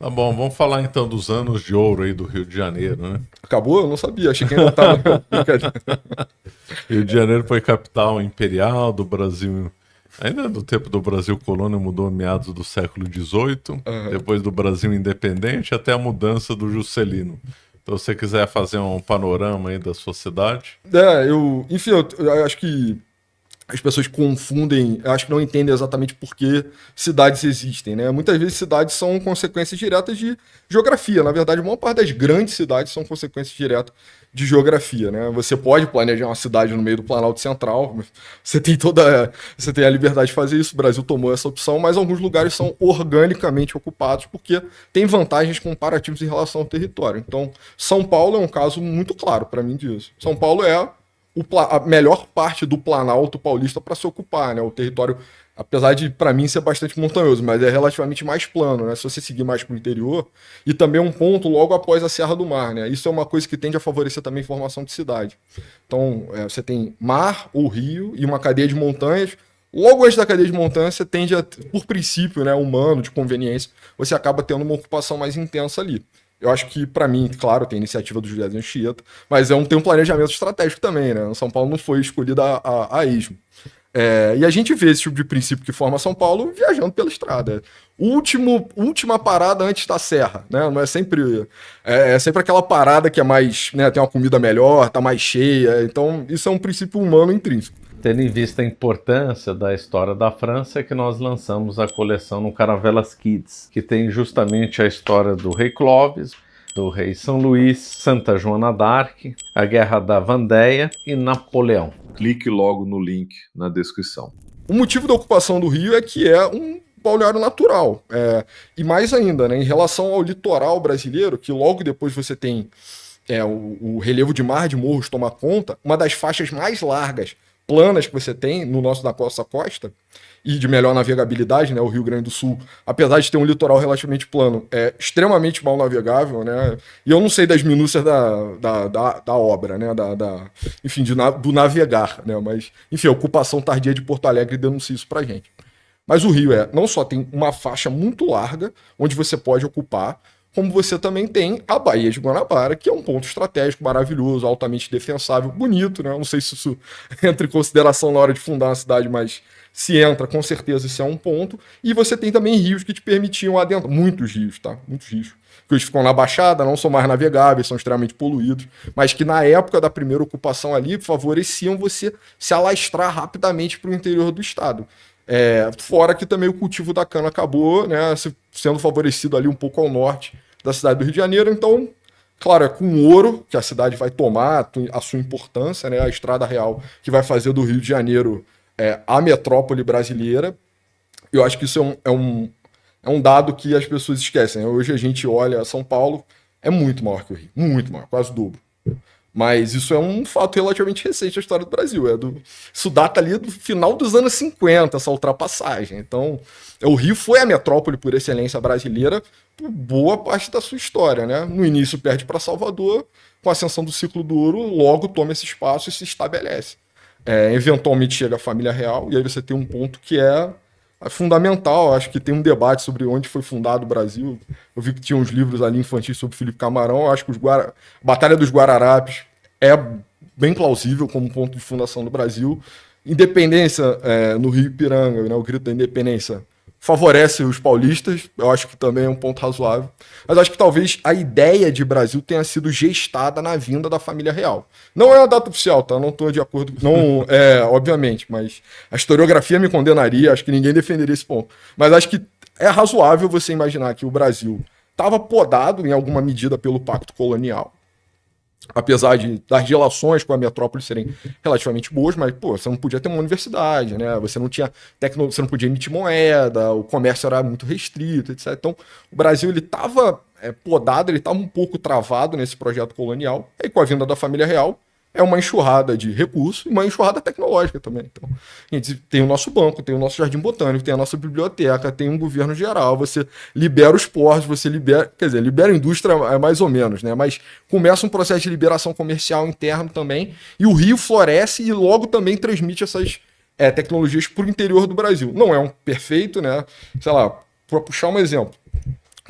Tá bom, vamos falar então dos anos de ouro aí do Rio de Janeiro, né? Acabou? Eu não sabia, achei que ainda tava. Brincadeira. Rio de Janeiro foi capital imperial do Brasil, ainda do tempo do Brasil colônia, mudou em meados do século XVIII, Aham. depois do Brasil independente até a mudança do Juscelino. Então, se você quiser fazer um panorama aí da sociedade, Enfim, eu acho que as pessoas confundem, eu acho que não entendem exatamente por que cidades existem, né? Muitas vezes cidades são consequências diretas de geografia. Na verdade, a maior parte das grandes cidades são consequências diretas de geografia, né? Você pode planejar uma cidade no meio do Planalto Central, você tem a liberdade de fazer isso. O Brasil tomou essa opção, mas alguns lugares são organicamente ocupados porque tem vantagens comparativas em relação ao território. Então, São Paulo é um caso muito claro para mim disso. São Paulo é a melhor parte do Planalto Paulista para se ocupar, né? O território, apesar de, para mim, ser bastante montanhoso, mas é relativamente mais plano, né? Se você seguir mais para o interior, e também um ponto logo após a Serra do Mar, né? Isso é uma coisa que tende a favorecer também a formação de cidade. Então, você tem mar ou rio e uma cadeia de montanhas. Logo antes da cadeia de montanhas, você tende a, por princípio, né, humano, de conveniência, você acaba tendo uma ocupação mais intensa ali. Eu acho que, para mim, claro, tem a iniciativa do Juliano Anchieta, mas tem um planejamento estratégico também, né? São Paulo não foi escolhida a esmo. E a gente vê esse tipo de princípio que forma São Paulo viajando pela estrada. Última parada antes da serra, né? Não é sempre. É sempre aquela parada que é mais, né, tem uma comida melhor, tá mais cheia. Então, isso é um princípio humano intrínseco. tendo em vista a importância da história da França, é que nós lançamos a coleção no Caravelas Kids, que tem justamente a história do rei Clovis, do rei São Luís, Santa Joana d'Arc, a Guerra da Vandéia e Napoleão. Clique logo no link na descrição. O motivo da ocupação do Rio é que é um balneário natural. E mais ainda, né, em relação ao litoral brasileiro, que logo depois você tem o relevo de mar de morros toma conta, uma das faixas mais largas, planas que você tem no nosso da costa a costa, e de melhor navegabilidade, né, o Rio Grande do Sul, apesar de ter um litoral relativamente plano, é extremamente mal navegável, né, e eu não sei das minúcias da obra, né, enfim, do navegar, né, mas, enfim, a ocupação tardia de Porto Alegre denuncia isso pra gente. Mas o Rio não só tem uma faixa muito larga, onde você pode ocupar, como você também tem a Baía de Guanabara, que é um ponto estratégico maravilhoso, altamente defensável, bonito, né? Eu não sei se isso entra em consideração na hora de fundar uma cidade, mas se entra, com certeza isso é um ponto. E você tem também rios que te permitiam adentrar, muitos rios, tá? Muitos rios. Que eles ficam na Baixada, não são mais navegáveis, são extremamente poluídos, mas que na época da primeira ocupação ali favoreciam você se alastrar rapidamente para o interior do estado. Fora que também o cultivo da cana acabou, né, sendo favorecido ali um pouco ao norte da cidade do Rio de Janeiro. Então, claro, é com ouro que a cidade vai tomar a sua importância, né, a estrada real que vai fazer do Rio de Janeiro a metrópole brasileira. Eu acho que isso é um dado que as pessoas esquecem. Hoje a gente olha São Paulo, é muito maior que o Rio, muito maior, quase o dobro. Mas isso é um fato relativamente recente da história do Brasil. Isso data ali do final dos anos 50, essa ultrapassagem. Então, o Rio foi a metrópole por excelência brasileira por boa parte da sua história, né? No início perde para Salvador, com a ascensão do ciclo do ouro, logo toma esse espaço e se estabelece. Eventualmente chega a família real, e aí você tem um ponto que é fundamental. Acho que tem um debate sobre onde foi fundado o Brasil. Eu vi que tinha uns livros ali infantis sobre Felipe Camarão. Eu acho que Batalha dos Guararapes é bem plausível como ponto de fundação do Brasil. Independência no Rio Ipiranga, né, o grito da independência, favorece os paulistas. Eu acho que também é um ponto razoável. Mas acho que talvez a ideia de Brasil tenha sido gestada na vinda da família real. Não é uma data oficial, tá? Não estou de acordo. Não, obviamente, mas a historiografia me condenaria. Acho que ninguém defenderia esse ponto. Mas acho que é razoável você imaginar que o Brasil estava podado em alguma medida pelo Pacto Colonial. Apesar das relações com a metrópole serem relativamente boas, mas, pô, você não podia ter uma universidade, né? Você não tinha você não podia emitir moeda, o comércio era muito restrito, etc. Então, o Brasil, ele estava podado, ele estava um pouco travado nesse projeto colonial. E com a vinda da família real, é uma enxurrada de recursos e uma enxurrada tecnológica também. Então, a gente tem o nosso banco, tem o nosso jardim botânico, tem a nossa biblioteca, tem um governo geral, você libera os portos, você libera, quer dizer, libera a indústria mais ou menos, né? Mas começa um processo de liberação comercial interno também, e o Rio floresce e logo também transmite essas tecnologias para o interior do Brasil. Não é um perfeito, né? Sei lá, para puxar um exemplo,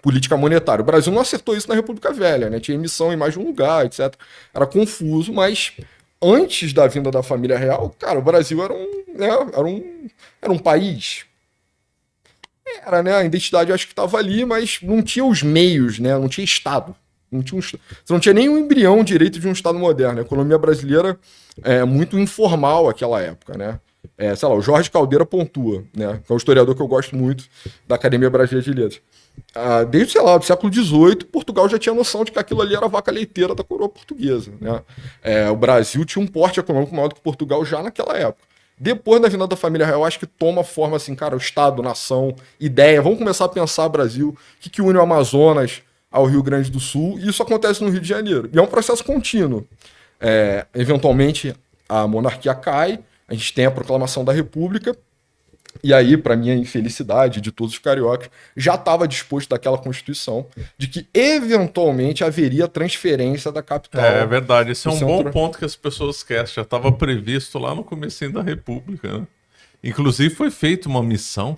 política monetária. O Brasil não acertou isso na República Velha, né? Tinha emissão em mais de um lugar, etc. Era confuso, mas antes da vinda da família real, cara, o Brasil era um país. Era, né? A identidade eu acho que estava ali, mas não tinha os meios, né? Não tinha Estado. Você não tinha nem um embrião direito de um Estado moderno. A economia brasileira é muito informal naquela época, né? Sei lá, o Jorge Caldeira pontua, né? Que é um historiador que eu gosto muito da Academia Brasileira de Letras. Desde, sei lá, do século XVIII, Portugal já tinha noção de que aquilo ali era a vaca leiteira da coroa portuguesa, né? O Brasil tinha um porte econômico maior do que Portugal já naquela época. Depois da vinda da família real, acho que toma forma assim, cara, o Estado, nação, ideia. Vamos começar a pensar Brasil, o que une o Amazonas ao Rio Grande do Sul, e isso acontece no Rio de Janeiro. E é um processo contínuo. Eventualmente, a monarquia cai, a gente tem a proclamação da República, e aí, para minha infelicidade de todos os cariocas, já estava disposto daquela Constituição de que, eventualmente, haveria transferência da capital. É verdade, esse é um bom ponto que as pessoas esquecem. Já estava previsto lá no comecinho da República, né? Inclusive, foi feita uma missão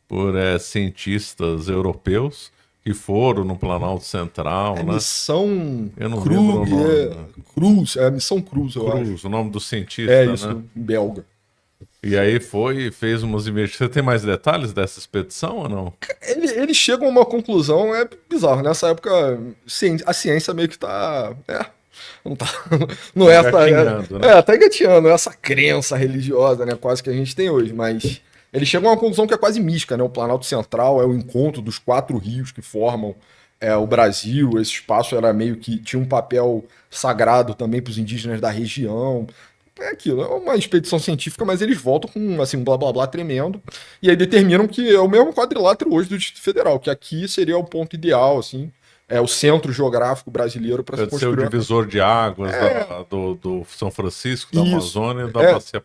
por cientistas europeus que foram no Planalto Central, né? Missão Cruz, é a Missão Cruz, eu acho. O nome do cientista, isso, né? Belga. E aí foi e fez umas investigações. Você tem mais detalhes dessa expedição ou não? Eles chegam a uma conclusão, é bizarro. Nessa época, a ciência meio que tá... Não é essa... né? Tá engateando, essa crença religiosa, né? Quase que a gente tem hoje, mas... Eles chegam a uma conclusão que é quase mística, né? O Planalto Central é o encontro dos 4 rios que formam o Brasil. Esse espaço era meio que... tinha um papel sagrado também para os indígenas da região. É aquilo, é uma expedição científica, mas eles voltam com assim, um blá blá blá tremendo, e aí determinam que é o mesmo quadrilátero hoje do Distrito Federal, que aqui seria o ponto ideal, assim, o centro geográfico brasileiro para se construir. Ser o divisor de águas do São Francisco, da Amazônia e da Bacia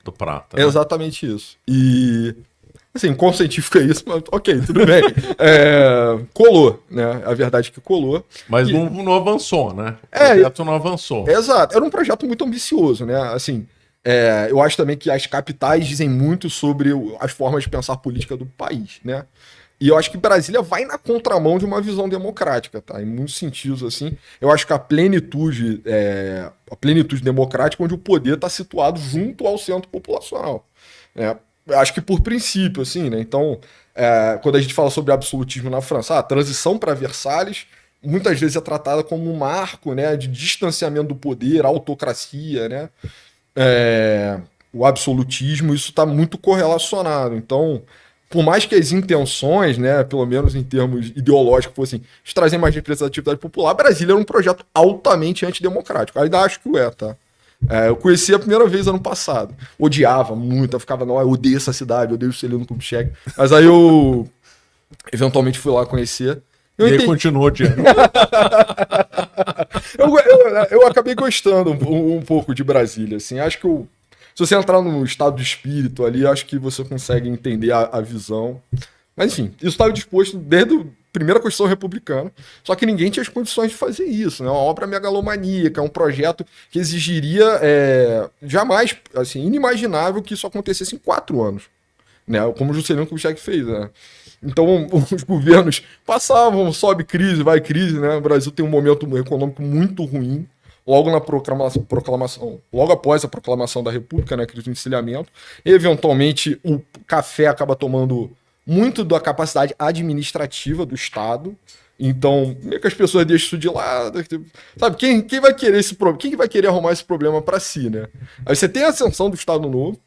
do Prata. Né? Exatamente isso. E, assim, quão científico é isso, mas ok, tudo bem. Colou, né? A verdade é que colou. Mas não avançou, né? O projeto não avançou. Exato. Era um projeto muito ambicioso, né? Assim, eu acho também que as capitais dizem muito sobre as formas de pensar política do país, né? E eu acho que Brasília vai na contramão de uma visão democrática, tá? Em muitos sentidos, assim. Eu acho que a plenitude democrática, onde o poder está situado junto ao centro populacional, né? Eu acho que por princípio, assim, né? Então, quando a gente fala sobre absolutismo na França, a transição para Versalhes muitas vezes é tratada como um marco, né, de distanciamento do poder, autocracia, né? O absolutismo, isso está muito correlacionado. Então, por mais que as intenções, né, pelo menos em termos ideológicos, fossem de trazer mais representatividade popular, Brasília era um projeto altamente antidemocrático. Ainda acho que tá? Eu conheci a primeira vez ano passado. Odiava muito, eu ficava, não, eu odeio essa cidade, eu odeio o Celino Kubitschek. Mas aí eu eventualmente fui lá conhecer. Ele continuou odiando. eu acabei gostando um pouco de Brasília, assim. Acho que se você entrar no estado de espírito ali, acho que você consegue entender a visão. Mas enfim, isso estava disposto desde a primeira Constituição Republicana, só que ninguém tinha as condições de fazer isso, né? Uma obra megalomaníaca, um projeto que exigiria jamais, assim, inimaginável que isso acontecesse em 4 anos, né? Como o Juscelino Kubitschek fez, né? Então, os governos passavam, sobe crise, vai crise, né? O Brasil tem um momento econômico muito ruim, logo na proclamação, logo após a proclamação da República, né, crise do encilhamento. Eventualmente, o café acaba tomando muito da capacidade administrativa do Estado. Então, meio que as pessoas deixam isso de lado. Sabe, quem vai querer quem vai querer arrumar esse problema para si, né? Aí você tem a ascensão do Estado Novo.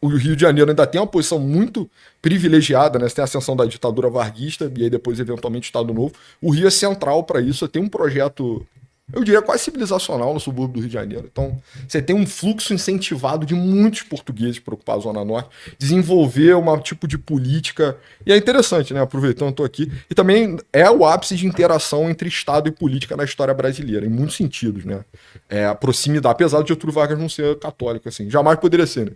O Rio de Janeiro ainda tem uma posição muito privilegiada, né? Você tem a ascensão da ditadura varguista e aí depois, eventualmente, o Estado Novo. O Rio é central para isso. Tem um projeto, eu diria, quase civilizacional no subúrbio do Rio de Janeiro. Então, você tem um fluxo incentivado de muitos portugueses para ocupar a Zona Norte, desenvolver um tipo de política. E é interessante, né? Aproveitando, estou aqui. E também é o ápice de interação entre Estado e política na história brasileira, em muitos sentidos, né? A proximidade, apesar de Getúlio Vargas não ser católico, assim. Jamais poderia ser, né?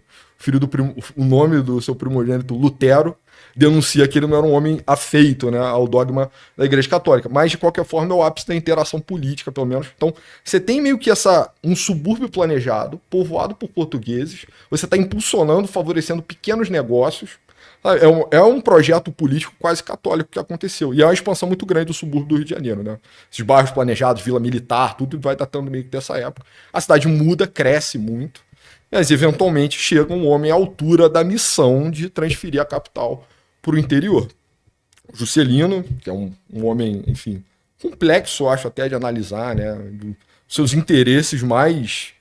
O nome do seu primogênito, Lutero, denuncia que ele não era um homem afeito, né, ao dogma da Igreja Católica. Mas, de qualquer forma, é o ápice da interação política, pelo menos. Então, você tem meio que um subúrbio planejado, povoado por portugueses, você está impulsionando, favorecendo pequenos negócios, É um projeto político quase católico que aconteceu. E é uma expansão muito grande do subúrbio do Rio de Janeiro, né? Esses bairros planejados, Vila Militar, tudo vai datando meio que dessa época. A cidade muda, cresce muito, mas eventualmente chega um homem à altura da missão de transferir a capital para o interior. O Juscelino, que é um homem, enfim, complexo, eu acho até de analisar, né? Seus interesses mais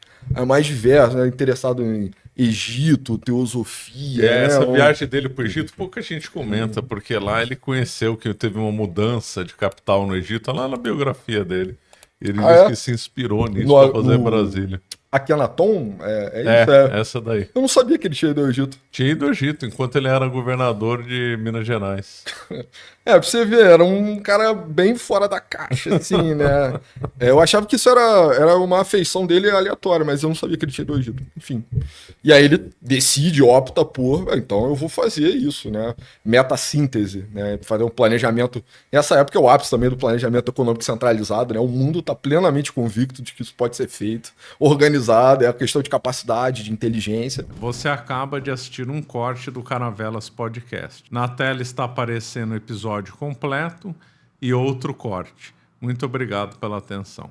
diversos, né? Interessado em Egito, teosofia. Né? Essa viagem dele para o Egito, pouca gente comenta, porque lá ele conheceu que teve uma mudança de capital no Egito, tá lá na biografia dele. Ele disse que se inspirou nisso para fazer Brasília. Akhenaton? É isso? Essa daí. Eu não sabia que ele tinha ido ao Egito. Tinha ido ao Egito, enquanto ele era governador de Minas Gerais. Pra você ver, era um cara bem fora da caixa, assim, né? Eu achava que isso era uma afeição dele aleatória, mas eu não sabia que ele tinha ido ao Egito. Enfim. E aí ele decide, opta por, então eu vou fazer isso, né? Metassíntese, né? Fazer um planejamento. Nessa época é o ápice também do planejamento econômico centralizado, né? O mundo está plenamente convicto de que isso pode ser feito, organizado, é a questão de capacidade, de inteligência. Você acaba de assistir um corte do Caravelas Podcast. Na tela está aparecendo o episódio completo e outro corte. Muito obrigado pela atenção.